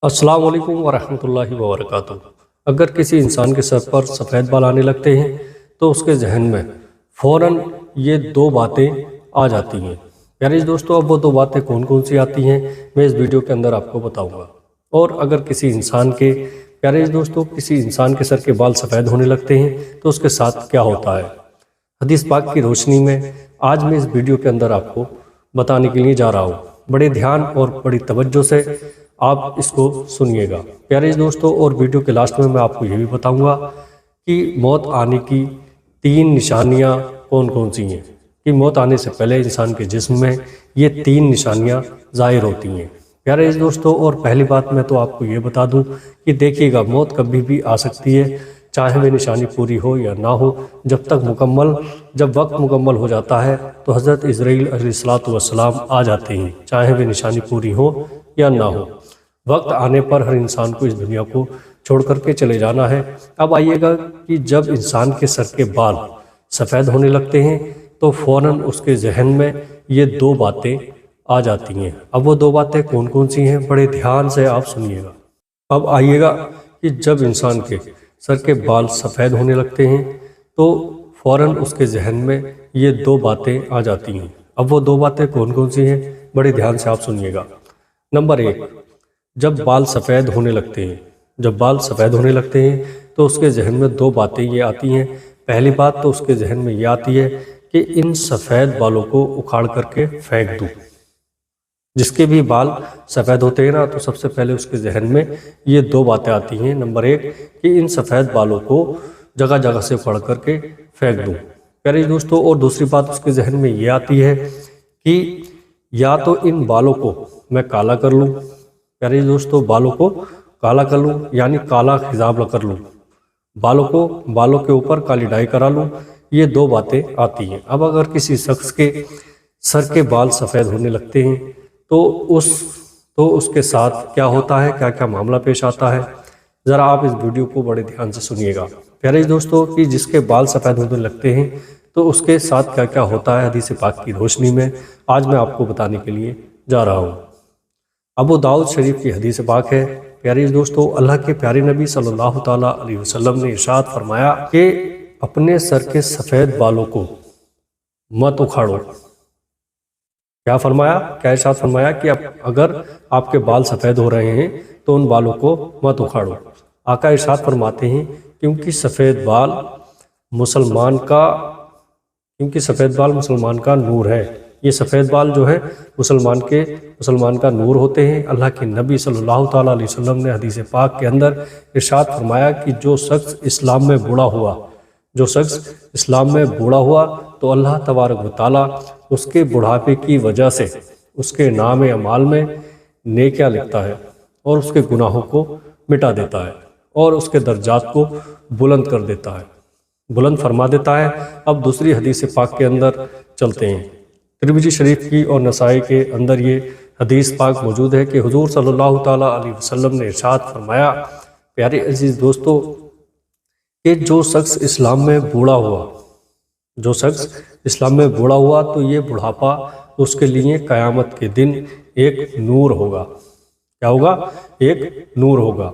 السلام علیکم ورحمۃ اللہ وبرکاتہ۔ اگر کسی انسان کے سر پر سفید بال آنے لگتے ہیں تو اس کے ذہن میں فوراً یہ دو باتیں آ جاتی ہیں۔ پیارے دوستو، اب وہ دو باتیں کون کون سی آتی ہیں میں اس ویڈیو کے اندر آپ کو بتاؤں گا۔ اور اگر کسی انسان کے سر کے بال سفید ہونے لگتے ہیں تو اس کے ساتھ کیا ہوتا ہے، حدیث پاک کی روشنی میں آج میں اس ویڈیو کے اندر آپ کو بتانے کے لیے جا رہا ہوں۔ بڑے دھیان اور بڑی توجہ سے آپ اس کو سنیے گا پیارے دوستو، اور ویڈیو کے لاسٹ میں آپ کو یہ بھی بتاؤں گا کہ موت آنے کی 3 نشانیاں کون کون سی ہیں، کہ موت آنے سے پہلے انسان کے جسم میں یہ 3 نشانیاں ظاہر ہوتی ہیں پیارے دوستو۔ اور پہلی بات میں تو آپ کو یہ بتا دوں کہ دیکھیے گا، موت کبھی بھی آ سکتی ہے، چاہے وہ نشانی پوری ہو یا نہ ہو، جب وقت مکمل ہو جاتا ہے تو حضرت عزرائیل علیہ السلام آ جاتے ہیں، چاہے وہ نشانی پوری ہو یا نہ ہو۔ وقت آنے پر ہر انسان کو اس دنیا کو چھوڑ کر کے چلے جانا ہے۔ اب آئیے گا کہ جب انسان کے سر کے بال سفید ہونے لگتے ہیں تو فوراً اس کے ذہن میں یہ 2 باتیں آ جاتی ہیں۔ اب وہ 2 باتیں کون کون سی ہیں، بڑے دھیان سے آپ سنیے گا۔ اب آئیے گا کہ جب انسان کے سر کے بال سفید ہونے لگتے ہیں تو فوراً اس کے ذہن میں یہ 2 باتیں آ جاتی ہیں۔ اب وہ 2 باتیں کون کون سی ہیں، بڑے دھیان سے آپ سنیے گا۔ نمبر 1، جب بال سفید ہونے لگتے ہیں تو اس کے ذہن میں 2 باتیں یہ آتی ہیں۔ پہلی بات تو اس کے ذہن میں یہ آتی ہے کہ ان سفید بالوں کو اکھاڑ کر کے پھینک دوں۔ جس کے بھی بال سفید ہوتے ہیں نا، تو سب سے پہلے اس کے ذہن میں یہ 2 باتیں آتی ہیں۔ نمبر 1 کہ ان سفید بالوں کو جگہ جگہ سے پھاڑ کر کے پھینک دوں پیارے دوستو۔ اور دوسری بات اس کے ذہن میں یہ آتی ہے کہ یا تو ان بالوں کو میں کالا کر لوں پیارے دوستو، بالوں کو کالا کر لوں، یعنی کالا خضاب کر لوں، بالوں کے اوپر کالی ڈائی کرا لوں، یہ 2 باتیں آتی ہیں۔ اب اگر کسی شخص کے سر کے بال سفید ہونے لگتے ہیں تو اس کے ساتھ کیا ہوتا ہے، کیا کیا معاملہ پیش آتا ہے، ذرا آپ اس ویڈیو کو بڑے دھیان سے سنیے گا پیارے دوستو، کہ جس کے بال سفید ہونے لگتے ہیں تو اس کے ساتھ کیا کیا ہوتا ہے حدیث پاک کی روشنی میں آج میں آپ کو بتانے کے لیے جا رہا ہوں۔ ابو داؤد شریف کی حدیث پاک ہے پیارے دوستو، اللہ کے پیارے نبی صلی اللہ تعالیٰ علیہ وسلم نے ارشاد فرمایا کہ اپنے سر کے سفید بالوں کو مت اکھاڑو۔ کیا ارشاد فرمایا کہ اگر آپ کے بال سفید ہو رہے ہیں تو ان بالوں کو مت اکھاڑو۔ آقا ارشاد فرماتے ہیں کیونکہ سفید بال مسلمان کا نور ہے۔ یہ سفید بال جو ہے مسلمان کا نور ہوتے ہیں۔ اللہ کے نبی صلی اللہ تعالیٰ علیہ وسلم نے حدیث پاک کے اندر ارشاد فرمایا کہ جو شخص اسلام میں بوڑھا ہوا تو اللہ تبارک و تعالیٰ اس کے بڑھاپے کی وجہ سے اس کے نام اعمال میں نیکیاں لکھتا ہے اور اس کے گناہوں کو مٹا دیتا ہے اور اس کے درجات کو بلند فرما دیتا ہے۔ اب دوسری حدیث پاک کے اندر چلتے ہیں۔ ترمذی شریف کی اور نسائی کے اندر یہ حدیث پاک موجود ہے کہ حضور صلی اللہ تعالیٰ علیہ وسلم نے ارشاد فرمایا پیارے عزیز دوستو کہ جو شخص اسلام میں بوڑھا ہوا تو یہ بڑھاپا اس کے لیے قیامت کے دن ایک نور ہوگا۔ کیا ہوگا؟ ایک نور ہوگا۔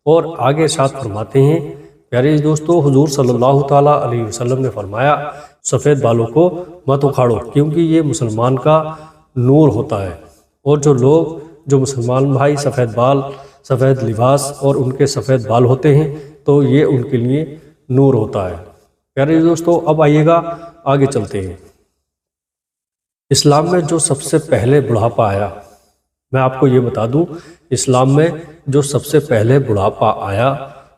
اور آگے ارشاد فرماتے ہیں پیارے دوستو، حضور صلی اللہ تعالیٰ علیہ وسلم نے فرمایا سفید بالوں کو مت اکھاڑو کیونکہ یہ مسلمان کا نور ہوتا ہے۔ اور جو مسلمان بھائی سفید لباس اور ان کے سفید بال ہوتے ہیں تو یہ ان کے لیے نور ہوتا ہے پیارے دوستو۔ اب آئیے گا آگے چلتے ہیں۔ اسلام میں جو سب سے پہلے بڑھاپا آیا، میں آپ کو یہ بتا دوں، اسلام میں جو سب سے پہلے بڑھاپا آیا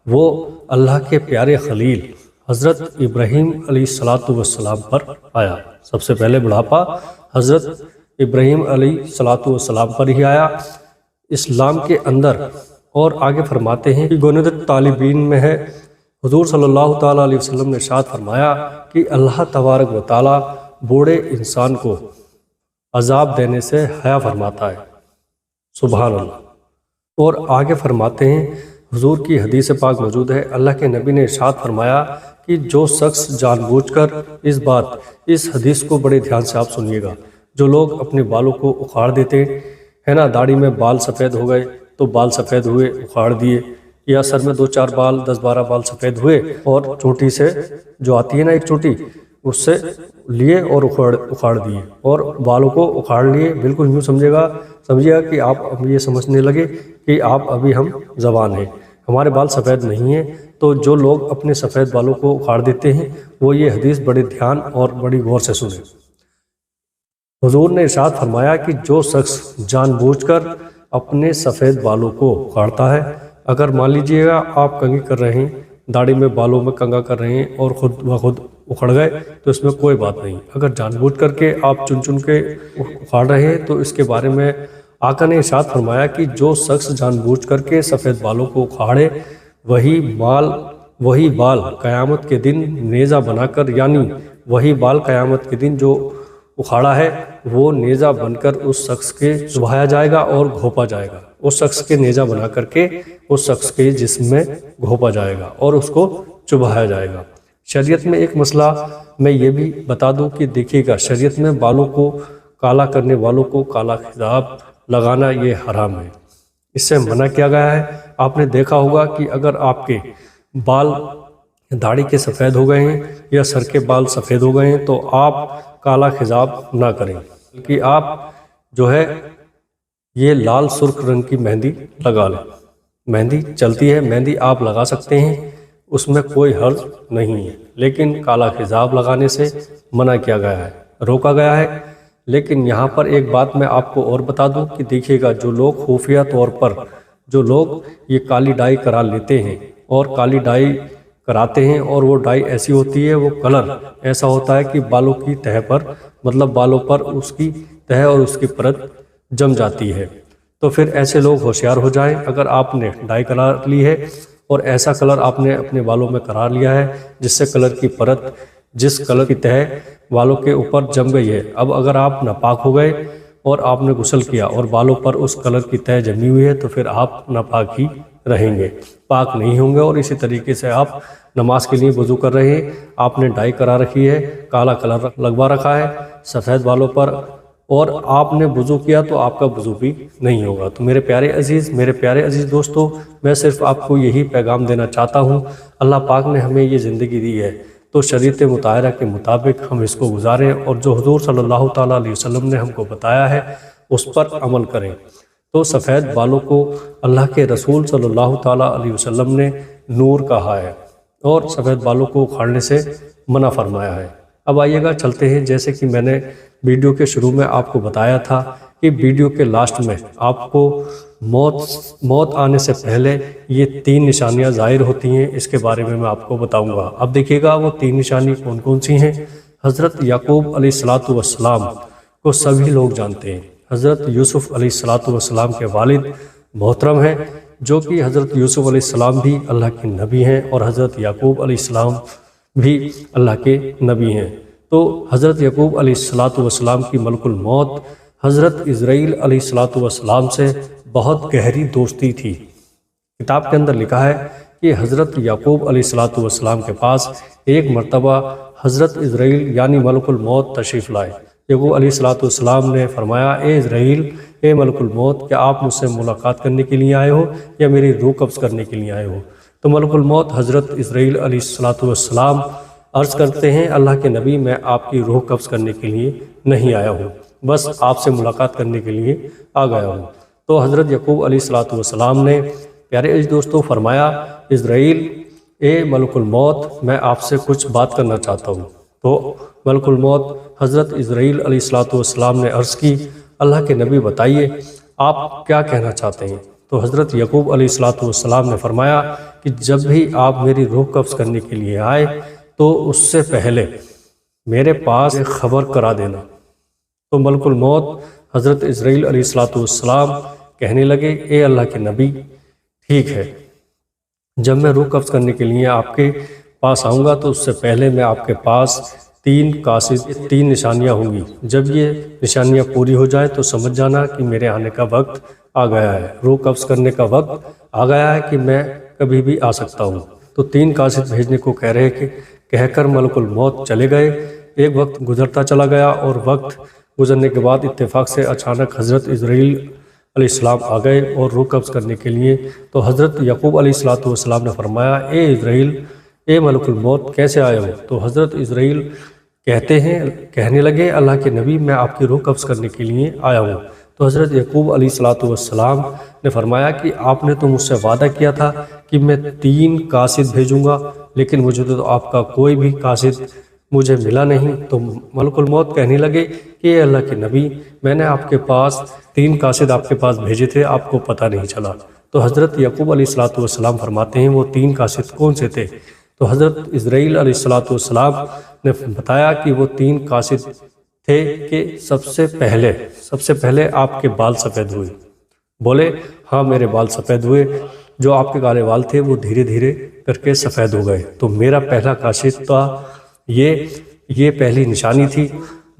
وہ اللہ کے پیارے خلیل حضرت ابراہیم علیہ السلام پر آیا۔ سب سے پہلے بڑھاپا حضرت ابراہیم علیہ السلام پر ہی آیا اسلام کے اندر۔ اور آگے فرماتے ہیں کہ گنت طالبین میں ہے، حضور صلی اللہ تعالیٰ علیہ وسلم نے ارشاد فرمایا کہ اللہ تبارک و تعالیٰ بوڑھے انسان کو عذاب دینے سے حیا فرماتا ہے، سبحان اللہ۔ اور آگے فرماتے ہیں، حضور کی حدیث پاک موجود ہے، اللہ کے نبی نے ارشاد فرمایا کہ جو شخص جان بوجھ کر اس حدیث کو بڑے دھیان سے آپ سنیے گا، جو لوگ اپنے بالوں کو اکھاڑ دیتے ہیں نا، داڑھی میں بال سفید ہو گئے تو بال سفید ہوئے اکھاڑ دیے، یا سر میں 2-4 بال 10-12 بال سفید ہوئے اور چونٹی سے جو آتی ہے نا ایک چونٹی، اس سے لیے اور اکھاڑ دیے اور بالوں کو اکھاڑ لیے۔ بالکل یوں سمجھیے گا کہ آپ اب یہ سمجھنے لگے کہ آپ ابھی ہم جوان ہیں، ہمارے بال سفید نہیں ہیں۔ تو جو لوگ اپنے سفید بالوں کو اکھاڑ دیتے ہیں وہ یہ حدیث بڑے دھیان اور بڑی غور سے سنیں۔ حضور نے ارشاد فرمایا کہ جو شخص جان بوجھ کر اپنے سفید بالوں کو اکھاڑتا ہے، اگر مان لیجئے گا آپ کنگھی کر رہے ہیں، داڑھی میں بالوں میں کنگھا کر رہے ہیں اور خود بخود اکھڑ گئے تو اس میں کوئی بات نہیں۔ اگر جان بوجھ کر کے آپ چن کے اکھاڑ رہے ہیں تو اس کے بارے میں آقا نے ارشاد فرمایا کہ جو شخص جان بوجھ کر کے سفید بالوں کو اکھاڑے، وہی بال قیامت کے دن نیزہ بنا کر، یعنی وہی بال قیامت کے دن جو اکھاڑا ہے وہ نیزہ بن کر اس شخص کے چبھایا جائے گا اور گھونپا جائے گا، اس شخص کے نیزہ بنا کر کے اس شخص کے جسم میں گھونپا جائے گا اور اس کو چبھایا جائے گا۔ شریعت میں ایک مسئلہ میں یہ بھی بتا دوں کہ دیکھیے گا، شریعت میں بالوں کو کالا کرنے والوں کو کالا خضاب لگانا یہ حرام ہے، اس سے منع کیا گیا ہے۔ آپ نے دیکھا ہوگا کہ اگر آپ کے بال داڑھی کے سفید ہو گئے ہیں یا سر کے بال سفید ہو گئے ہیں تو آپ کالا خضاب نہ کریں، بلکہ آپ جو ہے یہ لال سرخ رنگ کی مہندی لگا لیں۔ مہندی چلتی ہے، مہندی آپ لگا سکتے ہیں، اس میں کوئی حرج نہیں ہے، لیکن کالا خضاب لگانے سے منع کیا گیا ہے، روکا گیا ہے۔ لیکن یہاں پر ایک بات میں آپ کو اور بتا دوں کہ دیکھیے گا، جو لوگ خفیہ طور پر جو لوگ یہ کالی ڈائی کرا لیتے ہیں اور کالی ڈائی کراتے ہیں، اور وہ ڈائی ایسی ہوتی ہے، وہ کلر ایسا ہوتا ہے کہ بالوں کی تہ پر، مطلب بالوں پر اس کی تہ اور اس کی پرت جم جاتی ہے۔ تو پھر ایسے لوگ ہوشیار ہو جائیں، اگر آپ نے ڈائی کرا لی ہے اور ایسا کلر آپ نے اپنے بالوں میں کرا لیا ہے جس سے کلر کی پرت، جس کلر کی تہ بالوں کے اوپر جم گئی ہے، اب اگر آپ ناپاک ہو گئے اور آپ نے غسل کیا اور بالوں پر اس کلر کی تہ جمی ہوئی ہے تو پھر آپ ناپاک ہی رہیں گے، پاک نہیں ہوں گے۔ اور اسی طریقے سے آپ نماز کے لیے وضو کر رہے ہیں، آپ نے ڈائی کرا رکھی ہے، کالا کلر لگوا رکھا ہے سفید بالوں پر، اور آپ نے وضو کیا تو آپ کا وضو بھی نہیں ہوگا۔ تو میرے پیارے عزیز دوستو، میں صرف آپ کو یہی پیغام دینا چاہتا ہوں، اللہ پاک نے ہمیں یہ زندگی دی ہے تو شریعت مطہرہ کے مطابق ہم اس کو گزاریں، اور جو حضور صلی اللہ تعالیٰ علیہ وسلم نے ہم کو بتایا ہے اس پر عمل کریں۔ تو سفید بالوں کو اللہ کے رسول صلی اللہ تعالیٰ علیہ وسلم نے نور کہا ہے اور سفید بالوں کو اکھاڑنے سے منع فرمایا ہے۔ اب آئیے گا چلتے ہیں، جیسے کہ میں نے ویڈیو کے شروع میں آپ کو بتایا تھا کہ ویڈیو کے لاسٹ میں آپ کو موت آنے سے پہلے یہ 3 نشانیاں ظاہر ہوتی ہیں، اس کے بارے میں آپ کو بتاؤں گا۔ اب دیکھیے گا وہ 3 نشانی کون کون سی ہیں۔ حضرت یعقوب علیہ السلام کو سبھی لوگ جانتے ہیں، حضرت یوسف علیہ السلام کے والد محترم ہیں، جو کہ حضرت یوسف علیہ السلام بھی اللہ کے نبی ہیں اور حضرت یعقوب علیہ السلام بھی اللہ کے نبی ہیں۔ تو حضرت یعقوب علیہ السلام کی ملک الموت حضرت اسرائیل علیہ السلام سے بہت گہری دوستی تھی۔ کتاب کے اندر لکھا ہے کہ حضرت یعقوب علیہ السلام کے پاس ایک مرتبہ حضرت اسرائیل یعنی ملک الموت تشریف لائے۔ یعقوب علیہ السلام نے فرمایا، اے اسرائیل، اے ملک الموت، کیا آپ مجھ سے ملاقات کرنے کے لیے آئے ہو یا میری روح قبض کرنے کے لیے آئے ہو؟ تو ملک الموت حضرت اسرائیل علیہ السلام عرض کرتے ہیں، اللہ کے نبی، میں آپ کی روح قبض کرنے کے لیے نہیں آیا ہوں، بس آپ سے ملاقات کرنے کے لیے آ گیا ہوں۔ تو حضرت یعقوب علیہ السلام نے پیارے عزیز دوستو فرمایا، اسرائیل، اے ملک الموت، میں آپ سے کچھ بات کرنا چاہتا ہوں۔ تو ملک الموت حضرت اسرائیل علیہ السلام نے عرض کی، اللہ کے نبی بتائیے آپ کیا کہنا چاہتے ہیں؟ تو حضرت یعقوب علیہ السلام نے فرمایا کہ جب بھی آپ میری روح قبض کرنے کے لیے آئے تو اس سے پہلے میرے پاس ایک خبر کرا دینا۔ تو ملک الموت حضرت اسرائیل علیہ السلام کہنے لگے، اے اللہ کے نبی، ٹھیک ہے، جب میں روح قبض کرنے کے لیے آپ کے پاس آؤں گا تو اس سے پہلے میں آپ کے پاس 3 نشانیاں ہوں گی۔ جب یہ نشانیاں پوری ہو جائیں تو سمجھ جانا کہ میرے آنے کا وقت آ گیا ہے، روح قبض کرنے کا وقت آ گیا ہے کہ میں کبھی بھی آ سکتا ہوں۔ تو 3 قاصد بھیجنے کو کہہ کر ملک الموت چلے گئے۔ ایک وقت گزرتا چلا گیا اور وقت گزرنے کے بعد اتفاق سے اچانک حضرت اسرائیل علیہ السلام آ گئے اور روح قبض کرنے کے لیے، تو حضرت یعقوب علیہ السلام نے فرمایا، اے اسرائیل، اے ملک الموت، کیسے آئے ہو؟ تو حضرت اسرائیل کہنے لگے، اللہ کے نبی، میں آپ کی روح قبض کرنے کے لیے آیا ہوں۔ تو حضرت یعقوب علیہ السلام نے فرمایا کہ آپ نے تو مجھ سے وعدہ کیا تھا کہ میں 3 قاصد بھیجوں گا، لیکن مجھے تو آپ کا کوئی بھی قاصد مجھے ملا نہیں۔ تو ملک الموت کہنے لگے کہ اے اللہ کے نبی، میں نے آپ کے پاس 3 قاصد آپ کے پاس بھیجے تھے، آپ کو پتہ نہیں چلا۔ تو حضرت یعقوب علیہ السلام فرماتے ہیں، وہ 3 قاصد کون سے تھے؟ تو حضرت اسرائیل علیہ السلام نے بتایا کہ وہ 3 قاصد تھے کہ سب سے پہلے آپ کے بال سفید ہوئے۔ بولے، ہاں میرے بال سفید ہوئے، جو آپ کے کالے بال تھے وہ دھیرے دھیرے کر کے سفید ہو گئے۔ تو میرا پہلا قاصد تھا، یہ پہلی نشانی تھی۔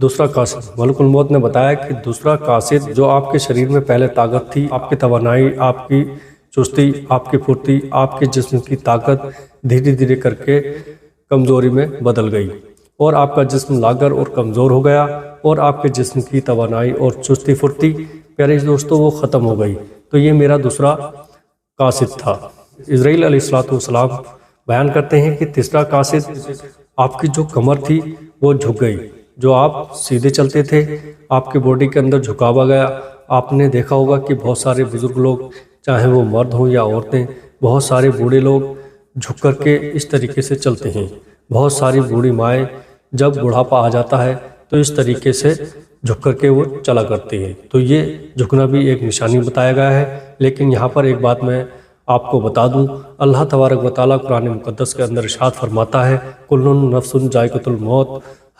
دوسرا قاصد، ملک الموت نے بتایا کہ دوسرا قاصد جو آپ کے شریر میں پہلے طاقت تھی، آپ کی توانائی، آپ کی چستی، آپ کی پھرتی، آپ کے جسم کی طاقت دھیرے دھیرے کر کے کمزوری میں بدل گئی، اور آپ کا جسم لاغر اور کمزور ہو گیا، اور آپ کے جسم کی توانائی اور چستی پھرتی، پیارے دوستو، وہ ختم ہو گئی۔ تو یہ میرا دوسرا قاصد تھا۔ اسرائیل علیہ السلام بیان کرتے ہیں کہ تیسرا قاصد، آپ کی جو کمر تھی وہ جھک گئی، جو آپ سیدھے چلتے تھے، آپ کے باڈی کے اندر جھکاوا گیا۔ آپ نے دیکھا ہوگا کہ بہت سارے بزرگ لوگ، چاہے وہ مرد ہوں یا عورتیں، بہت سارے بوڑھے لوگ جھک کر کے اس طریقے سے چلتے ہیں۔ بہت ساری بوڑھی مائیں جب بڑھاپا آ جاتا ہے تو اس طریقے سے جھک کر کے وہ چلا کرتے ہیں۔ تو یہ جھکنا بھی ایک نشانی بتایا گیا ہے۔ لیکن یہاں پر ایک بات میں آپ کو بتا دوں، اللہ تبارک و تعالیٰ قرآن مقدس کے اندر ارشاد فرماتا ہے، کل نفس ذائقۃ الموت،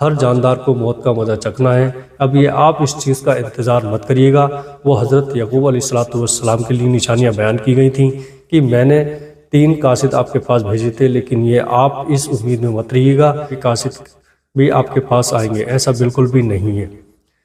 ہر جاندار کو موت کا مزہ چکھنا ہے۔ اب یہ آپ اس چیز کا انتظار مت کریے گا۔ وہ حضرت یعقوب علیہ السلام کے لیے نشانیاں بیان کی گئی تھیں کہ میں نے 3 قاصد آپ کے پاس بھیجے تھے، لیکن یہ آپ اس امید میں مت رہیے گا کہ قاصد بھی آپ کے پاس آئیں گے، ایسا بالکل بھی نہیں ہے۔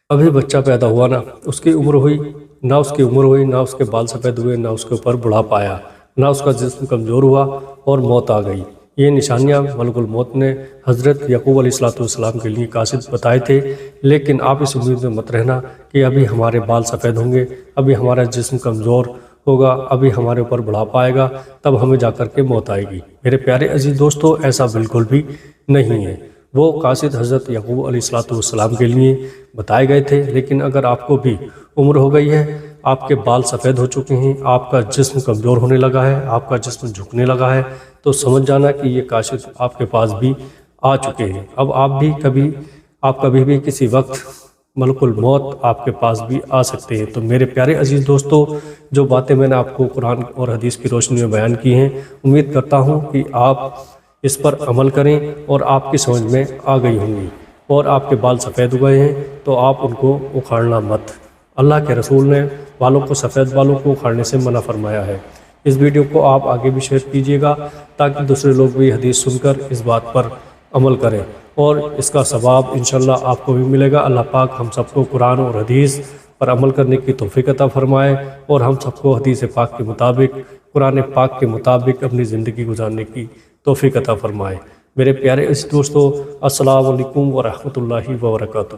ابھی بچہ پیدا ہوا نا، اس کی عمر ہوئی نہ، اس کی عمر ہوئی نہ، اس کے بال سفید ہوئے نہ، اس کے اوپر بڑھاپا آیا نہ، اس کا جسم کمزور ہوا اور موت آ گئی۔ یہ نشانیاں ملک الموت نے حضرت یعقوب علیہ السلام کے لیے قاصد بتائے تھے۔ لیکن آپ اس امید میں مت رہنا کہ ابھی ہمارے بال سفید ہوں گے، ابھی ہمارا جسم کمزور ہوگا، ابھی ہمارے اوپر بڑھاپا آئے گا، تب ہمیں جا کر کے موت آئے گی۔ میرے پیارے عزیز دوستو، ایسا بالکل بھی نہیں ہے۔ وہ قاصد حضرت یعقوب علیہ السلام کے لیے بتائے گئے تھے۔ لیکن اگر آپ کو بھی عمر ہو گئی ہے، آپ کے بال سفید ہو چکے ہیں، آپ کا جسم کمزور ہونے لگا ہے، آپ کا جسم جھکنے لگا ہے، تو سمجھ جانا کہ یہ قاصد آپ کے پاس بھی آ چکے ہیں۔ اب آپ کبھی بھی کسی وقت ملک الموت آپ کے پاس بھی آ سکتے ہیں۔ تو میرے پیارے عزیز دوستو، جو باتیں میں نے آپ کو قرآن اور حدیث کی روشنی میں بیان کی ہیں، امید کرتا ہوں کہ آپ اس پر عمل کریں اور آپ کی سمجھ میں آ گئی ہوں گی، اور آپ کے بال سفید ہوئے ہیں تو آپ ان کو اکھاڑنا مت۔ اللہ کے رسول نے سفید بالوں کو اکھاڑنے سے منع فرمایا ہے۔ اس ویڈیو کو آپ آگے بھی شیئر کیجیے گا تاکہ دوسرے لوگ بھی حدیث سن کر اس بات پر عمل کریں، اور اس کا ثواب انشاءاللہ آپ کو بھی ملے گا۔ اللہ پاک ہم سب کو قرآن اور حدیث پر عمل کرنے کی توفیق عطا فرمائے، اور ہم سب کو حدیث پاک کے مطابق، قرآن پاک کے مطابق اپنی زندگی گزارنے کی توفیق عطا فرمائے۔ میرے پیارے عزیز دوستو، السلام علیکم ورحمۃ اللہ وبرکاتہ۔